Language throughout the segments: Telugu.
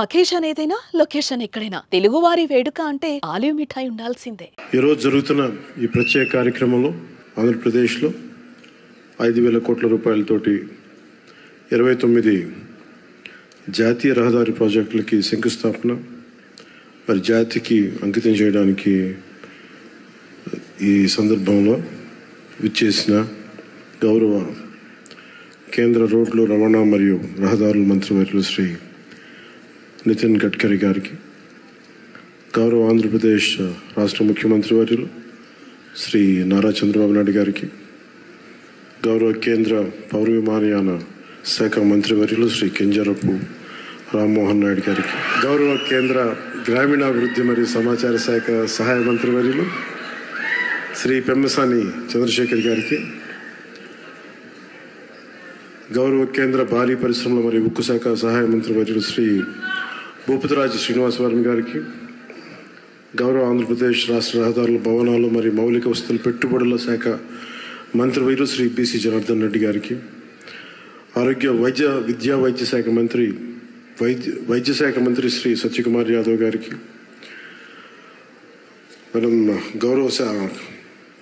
అకేషన్ ఏదైనా లొకేషన్ ఎక్కడైనా తెలుగువారి వేడుక అంటే ఆలివ్ మిఠాయి ఉండాల్సిందే. ఈరోజు జరుగుతున్న ఈ ప్రత్యేక కార్యక్రమంలో ఆంధ్రప్రదేశ్లో 5,000 కోట్ల రూపాయలతోటి 29 జాతీయ రహదారి ప్రాజెక్టులకి శంకుస్థాపన మరి జాతికి అంకితం చేయడానికి ఈ సందర్భంలో విచ్చేసిన గౌరవ కేంద్ర రోడ్లు రవాణా మరియు రహదారుల మంత్రివర్యులు శ్రీ నితిన్ గడ్కరీ గారికి, గౌరవ ఆంధ్రప్రదేశ్ రాష్ట్ర ముఖ్యమంత్రి వర్యులు శ్రీ నారా చంద్రబాబు నాయుడు గారికి, గౌరవ కేంద్ర పౌర విమానయాన శాఖ మంత్రివర్యులు శ్రీ కింజరపు రామ్మోహన్ నాయుడు గారికి, గౌరవ కేంద్ర గ్రామీణాభివృద్ధి మరియు సమాచార శాఖ సహాయ మంత్రివర్యులు శ్రీ పెమ్మసాని చంద్రశేఖర్ గారికి, గౌరవ కేంద్ర భారీ పరిశ్రమల మరియు ఉక్కు శాఖ సహాయ మంత్రివర్యులు శ్రీ భూపతిరాజు శ్రీనివాసవరం గారికి, గౌరవ ఆంధ్రప్రదేశ్ రాష్ట్ర రహదారుల భవనాలు మరియు మౌలిక వసతుల పెట్టుబడుల శాఖ మంత్రివర్యులు శ్రీ బీసీ జనార్దన్ రెడ్డి గారికి, ఆరోగ్య వైద్య శాఖ మంత్రి శ్రీ సత్యకుమార్ యాదవ్ గారికి, మనం గౌరవ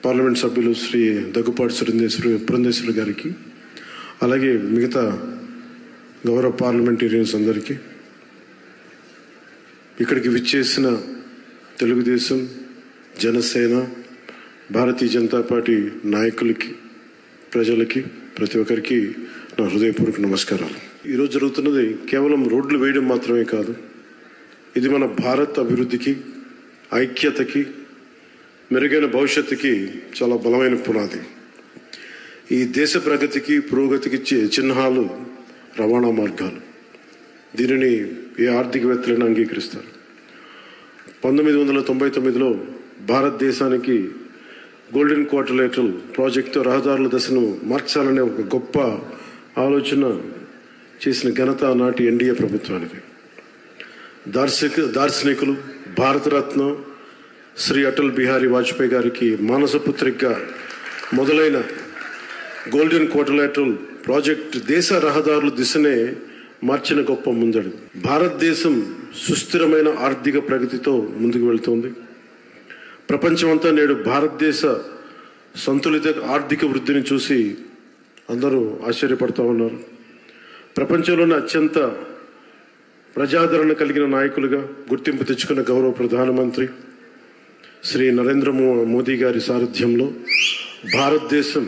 పార్లమెంట్ సభ్యులు శ్రీ దగ్గుపాటి పురంధేశ్వరి గారికి, అలాగే మిగతా గౌరవ పార్లమెంటేరియన్స్ అందరికీ, ఇక్కడికి విచ్చేసిన తెలుగుదేశం, జనసేన, భారతీయ జనతా పార్టీ నాయకులకి, ప్రజలకి, ప్రతి ఒక్కరికి నా హృదయపూర్వక నమస్కారాలు. ఈరోజు జరుగుతున్నది కేవలం రోడ్లు వేయడం మాత్రమే కాదు, ఇది మన భారత్ అభివృద్ధికి, ఐక్యతకి, మెరుగైన భవిష్యత్తుకి చాలా బలమైన పునాది. ఈ దేశ ప్రగతికి, పురోగతికి చిహ్నాలు రవాణా మార్గాలు. దీనిని ఏ ఆర్థికవేత్తలను అంగీకరిస్తారు. 1999లో భారతదేశానికి గోల్డెన్ క్వార్టర్లేటరల్ ప్రాజెక్టు రహదారుల దశను మార్చాలనే ఒక గొప్ప ఆలోచన చేసిన ఘనత నాటి ఎన్డీఏ ప్రభుత్వానికి. దార్శనికులు, భారతరత్న శ్రీ అటల్ బిహారీ వాజ్పేయి గారికి మానసపుత్రికగా మొదలైన గోల్డెన్ క్వార్టర్లేటరల్ ప్రాజెక్టు దేశ రహదారుల దిశనే మార్చిన గొప్ప ముందడుగు. భారతదేశం సుస్థిరమైన ఆర్థిక ప్రగతితో ముందుకు వెళ్తోంది. ప్రపంచమంతా నేడు భారతదేశ సంతులిత ఆర్థిక వృద్ధిని చూసి అందరూ ఆశ్చర్యపడుతూ ఉన్నారు. ప్రపంచంలోని అత్యంత ప్రజాదరణ కలిగిన నాయకులుగా గుర్తింపు తెచ్చుకున్న గౌరవ ప్రధానమంత్రి శ్రీ నరేంద్ర మోదీ గారి సారథ్యంలో భారతదేశం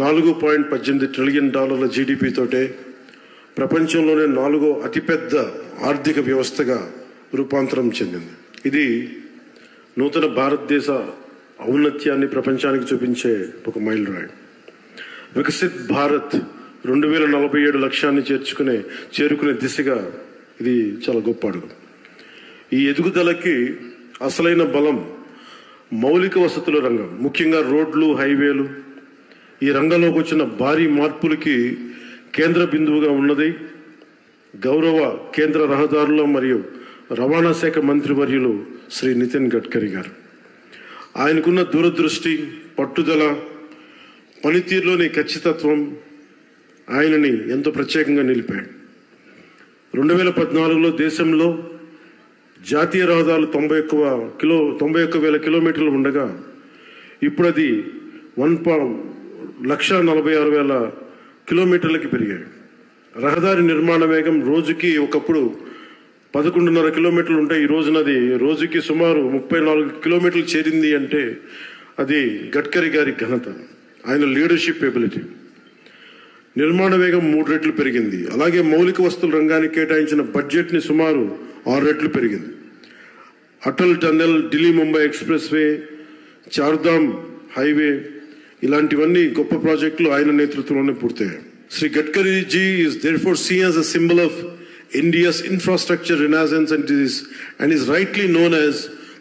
$4.18 ట్రిలియన్ జీడిపితోటే ప్రపంచంలోనే 4వ అతిపెద్ద ఆర్థిక వ్యవస్థగా రూపాంతరం చెందింది. ఇది నూతన భారతదేశ ఔన్నత్యాన్ని ప్రపంచానికి చూపించే ఒక మైలురాయి. వికసిత్ భారత్ 2047 లక్ష్యాన్ని చేరుకునే దిశగా ఇది చాలా గొప్ప అడుగు. ఈ ఎదుగుదలకి అసలైన బలం మౌలిక వసతుల రంగం, ముఖ్యంగా రోడ్లు, హైవేలు. ఈ రంగంలోకి వచ్చిన భారీ మార్పులకి కేంద్ర బిందువుగా ఉన్నది గౌరవ కేంద్ర రహదారుల మరియు రవాణా శాఖ మంత్రివర్యులు శ్రీ నితిన్ గడ్కరీ గారు. ఆయనకున్న దూరదృష్టి, పట్టుదల, పనితీరులోని ఖచ్చితత్వం ఆయనని ఎంతో ప్రత్యేకంగా నిలిపాడు. 2014లో దేశంలో జాతీయ రహదారులు 91,000 కిలోమీటర్లు ఉండగా ఇప్పుడు అది 1,46,000 కిలోమీటర్లకి పెరిగాయి. రహదారి నిర్మాణ వేగం రోజుకి ఒకప్పుడు 11.5 కిలోమీటర్లు ఉంటే ఈ రోజునది రోజుకి సుమారు 34 కిలోమీటర్లు చేరింది అంటే అది గడ్కరీ గారి ఘనత, ఆయన లీడర్షిప్ ఎబిలిటీ. నిర్మాణ వేగం 3 రెట్లు పెరిగింది. అలాగే మౌలిక వస్తువుల రంగానికి కేటాయించిన బడ్జెట్ని సుమారు 6 రెట్లు పెరిగింది. Atal tunnel, Delhi Mumbai express way, Chardham highway ఇలాంటివన్నీ గొప్ప ప్రాజెక్టులు ఆయన నేతృత్వంలోనే పూర్తయ్యాయి. Shri Gadkari ji is therefore seen as a symbol of India's infrastructure renaissance and is rightly known as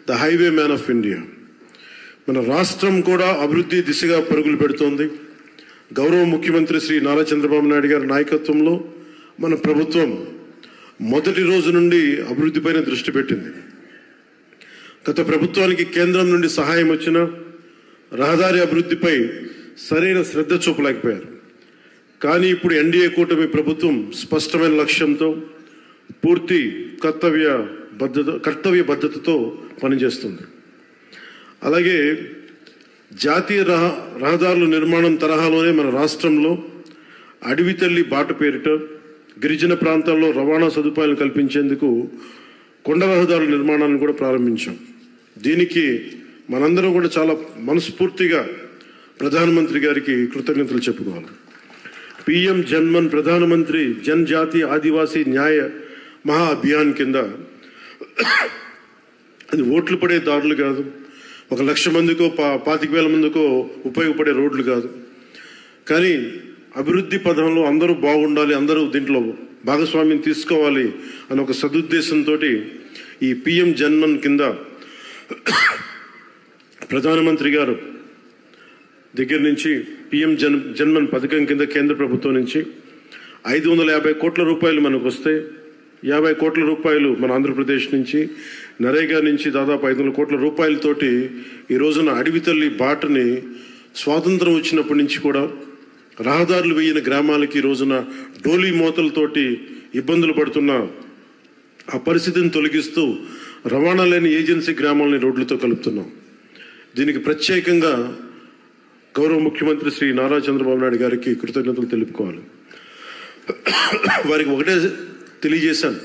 the highwayman of India. మన రాష్ట్రం కూడా అభివృద్ధి దిశగా పరుగులు పెడుతోంది. గౌరవ ముఖ్యమంత్రి శ్రీ నారా చంద్రబాబు నాయుడు గారి నాయకత్వంలో మన ప్రభుత్వం మొదటి రోజు నుండి అభివృద్ధిపైన దృష్టి పెట్టింది. గత ప్రభుత్వానికి కేంద్రం నుండి సహాయం వచ్చిన రహదారి అభివృద్ధిపై సరైన శ్రద్ధ చూపలేకపోయారు. కానీ ఇప్పుడు ఎన్డీఏ కూటమి ప్రభుత్వం స్పష్టమైన లక్ష్యంతో పూర్తి కర్తవ్య బద్ధతతో పనిచేస్తుంది. అలాగే జాతీయ రహదారుల నిర్మాణం తరహాలోనే మన రాష్ట్రంలో అడవి తల్లి బాట పేరిట గిరిజన ప్రాంతాల్లో రవాణా సదుపాయాలు కల్పించేందుకు కొండ రహదారుల నిర్మాణాలను కూడా ప్రారంభించాం. దీనికి మనందరం కూడా చాలా మనస్ఫూర్తిగా ప్రధానమంత్రి గారికి కృతజ్ఞతలు చెప్పుకోవాలి. పిఎం జన్మన్ ప్రధానమంత్రి జనజాతీయ ఆదివాసీ న్యాయ మహా అభియాన్ కింద అది ఓట్లు పడే దారులు కాదు, 1,00,000 మందికో 25,000 మందికో ఉపయోగపడే రోడ్లు కాదు. కానీ అభివృద్ధి పదంలో అందరూ బాగుండాలి, అందరూ దీంట్లో భాగస్వామ్యం తీసుకోవాలి అనే ఒక సదుద్దేశంతో ఈ పిఎం జన్మన్ కింద ప్రధానమంత్రి గారు దగ్గర నుంచి పిఎం జన్మన్ పథకం కింద కేంద్ర ప్రభుత్వం నుంచి 550 కోట్ల రూపాయలు మనకు వస్తే 50 కోట్ల రూపాయలు మన ఆంధ్రప్రదేశ్ నుంచి, నరేగా నుంచి దాదాపు 500 కోట్ల రూపాయలతోటి ఈ రోజున అడవి తల్లి బాటని స్వాతంత్రం వచ్చినప్పటి నుంచి కూడా రహదారులు వేయని గ్రామాలకి ఈ రోజున డోలీ మోతలతోటి ఇబ్బందులు పడుతున్న ఆ పరిస్థితిని తొలగిస్తూ రవాణా లేని ఏజెన్సీ గ్రామాలని రోడ్లతో కలుపుతున్నాం. దీనికి ప్రత్యేకంగా గౌరవ ముఖ్యమంత్రి శ్రీ నారా చంద్రబాబు నాయుడు గారికి కృతజ్ఞతలు తెలుపుకోవాలి. వారికి ఒకటే తెలియజేశాను,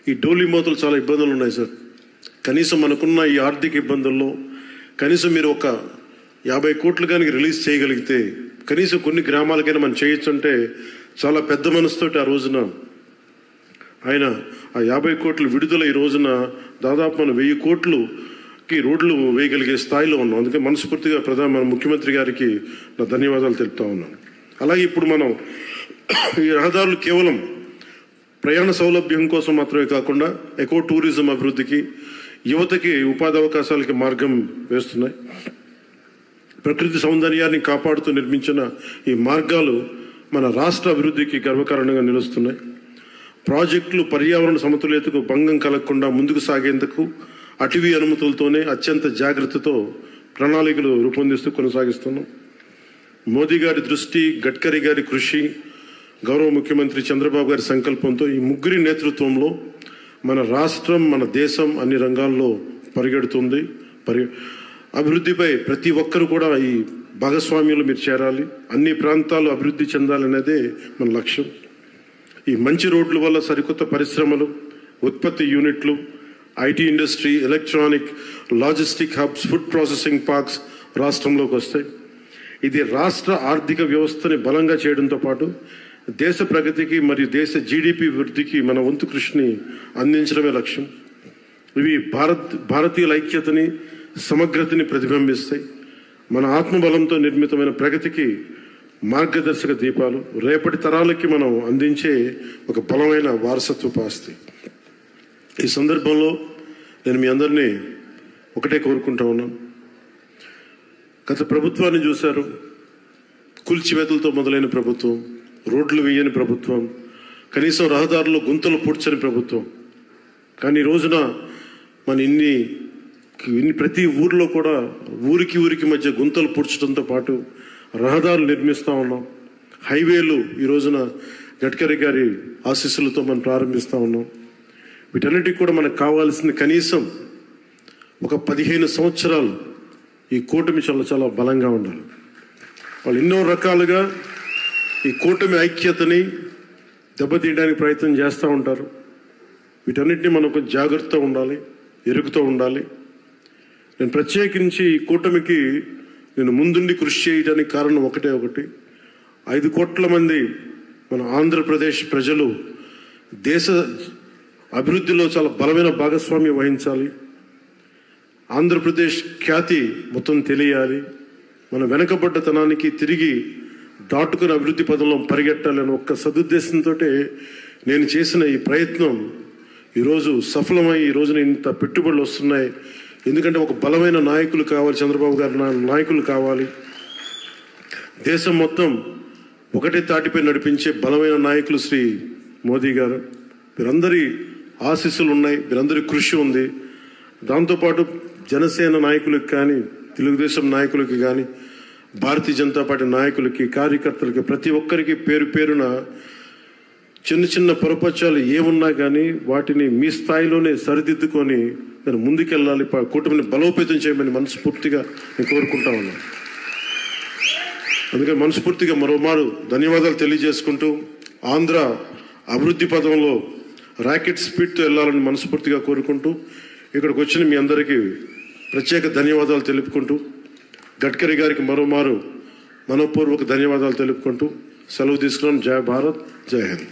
ఈ డోలీ మోతలు చాలా ఇబ్బందులు ఉన్నాయి సార్. కనీసం మనకున్న ఈ ఆర్థిక ఇబ్బందుల్లో కనీసం మీరు ఒక 50 కోట్లు కానీ రిలీజ్ చేయగలిగితే కనీసం కొన్ని గ్రామాలకైనా మనం చేయొచ్చు అంటే చాలా పెద్ద మనసుతోటి ఆ రోజున ఆయన ఆ 50 కోట్లు విడుదల ఈ రోజున దాదాపు మనం 1000 కోట్లుకి రోడ్లు వేయగలిగే స్థాయిలో ఉన్నాం. అందుకే మనస్ఫూర్తిగా మన ముఖ్యమంత్రి గారికి నా ధన్యవాదాలు తెలుపుతా ఉన్నాను. అలాగే ఇప్పుడు మనం ఈ రహదారులు కేవలం ప్రయాణ సౌలభ్యం కోసం మాత్రమే కాకుండా ఎకో టూరిజం అభివృద్ధికి, యువతకి ఉపాధి అవకాశాలకి మార్గం వేస్తున్నాయి. ప్రకృతి సౌందర్యాన్ని కాపాడుతూ నిర్మించిన ఈ మార్గాలు మన రాష్ట్ర అభివృద్ధికి గర్వకారణంగా నిలుస్తున్నాయి. ప్రాజెక్టులు పర్యావరణ సమతుల్యతకు భంగం కలగకుండా ముందుకు సాగేందుకు అటవీ అనుమతులతోనే అత్యంత జాగ్రత్తతో ప్రణాళికలు రూపొందిస్తూ కొనసాగిస్తున్నాం. మోదీ గారి దృష్టి, గడ్కరీ గారి కృషి, గౌరవ ముఖ్యమంత్రి చంద్రబాబు గారి సంకల్పంతో ఈ ముగ్గురి నేతృత్వంలో మన రాష్ట్రం, మన దేశం అన్ని రంగాల్లో పరిగెడుతుంది. అభివృద్ధిపై ప్రతి ఒక్కరు కూడా ఈ భాగస్వామ్యంలో మీరు చేరాలి, అన్ని ప్రాంతాలు అభివృద్ధి చెందాలనేదే మన లక్ష్యం. ఈ మంచి రోడ్ల వల్ల సరికొత్త పరిశ్రమలు, ఉత్పత్తి యూనిట్లు, IT industry, electronic, logistic hubs, food processing parks రాష్ట్రంలోకి వస్తాయి. ఇది రాష్ట్ర ఆర్థిక వ్యవస్థని బలంగా చేయడంతో పాటు దేశ ప్రగతికి మరియు దేశ జీడిపి వృద్ధికి మన వంతు కృషిని అందించడమే లక్ష్యం. ఇవి భారతీయుల ఐక్యతని, సమగ్రతని ప్రతిబింబిస్తాయి. మన ఆత్మబలంతో నిర్మితమైన ప్రగతికి మార్గదర్శక దీపాలు, రేపటి తరాలకి మనం అందించే ఒక బలమైన వారసత్వపు ఆస్తి. ఈ సందర్భంలో నేను మీ అందరినీ ఒకటే కోరుకుంటా ఉన్నాను. గత ప్రభుత్వాన్ని చూశారు, కూల్చివేతలతో మొదలైన ప్రభుత్వం, రోడ్లు వేయని ప్రభుత్వం, కనీసం రహదారుల్లో గుంతలు పూడ్చని ప్రభుత్వం. కానీ ఈ రోజున మన ఇన్ని ప్రతి ఊర్లో కూడా ఊరికి మధ్య గుంతలు పూడ్చడంతో పాటు రహదారులు నిర్మిస్తూ ఉన్నాం. హైవేలు ఈ రోజున గడ్కరీ గారి ఆశీస్సులతో మనం ప్రారంభిస్తూ ఉన్నాం. వీటన్నిటికి కూడా మనకు కావాల్సింది కనీసం ఒక 15 సంవత్సరాలు ఈ కూటమి చాలా బలంగా ఉండాలి. వాళ్ళు ఎన్నో రకాలుగా ఈ కూటమి ఐక్యతని దెబ్బతీయడానికి ప్రయత్నం చేస్తూ ఉంటారు. వీటన్నిటిని మనం కొంచెం జాగ్రత్తగా ఉండాలి, ఎరుగుతూ ఉండాలి. నేను ప్రత్యేకించి ఈ కూటమికి నేను ముందుండి కృషి చేయడానికి కారణం ఒకటి 5 కోట్ల మంది మన ఆంధ్రప్రదేశ్ ప్రజలు దేశ అభివృద్ధిలో చాలా బలమైన భాగస్వామ్యం వహించాలి. ఆంధ్రప్రదేశ్ ఖ్యాతి మొత్తం తెలియాలి. మన వెనకబడ్డతనానికి తిరిగి దాటుకుని అభివృద్ధి పదంలో పరిగెట్టాలని ఒక్క సదుద్దేశంతో నేను చేసిన ఈ ప్రయత్నం ఈరోజు సఫలమై ఈ రోజున ఇంత పెట్టుబడులు వస్తున్నాయి. ఎందుకంటే ఒక బలమైన నాయకులు కావాలి, చంద్రబాబు గారి నాయకులు కావాలి. దేశం మొత్తం ఒకటే తాటిపై నడిపించే బలమైన నాయకులు శ్రీ మోదీ గారు. వీరందరి ఆశీస్సులు ఉన్నాయి, వీరందరి కృషి ఉంది. దాంతోపాటు జనసేన నాయకులకు కానీ, తెలుగుదేశం నాయకులకి కానీ, భారతీయ జనతా పార్టీ నాయకులకి, కార్యకర్తలకి, ప్రతి ఒక్కరికి పేరు పేరున చిన్న చిన్న పొరపచ్చాలు ఏమున్నా కానీ వాటిని మీ స్థాయిలోనే సరిదిద్దుకొని నేను ముందుకెళ్ళాలి, కూటమిని బలోపేతం చేయమని మనస్ఫూర్తిగా నేను కోరుకుంటా ఉన్నాను. అందుకని మనస్ఫూర్తిగా మరోమారు ధన్యవాదాలు తెలియజేసుకుంటూ ఆంధ్ర అభివృద్ధి పదంలో రాకెట్ స్పీడ్తో వెళ్ళాలని మనస్ఫూర్తిగా కోరుకుంటూ ఇక్కడికి వచ్చిన మీ అందరికీ ప్రత్యేక ధన్యవాదాలు తెలుపుకుంటూ గడ్కరీ గారికి మరోమారు మనపూర్వక ధన్యవాదాలు తెలుపుకుంటూ సెలవు తీసుకున్నాం. జై భారత్, జై హింద్.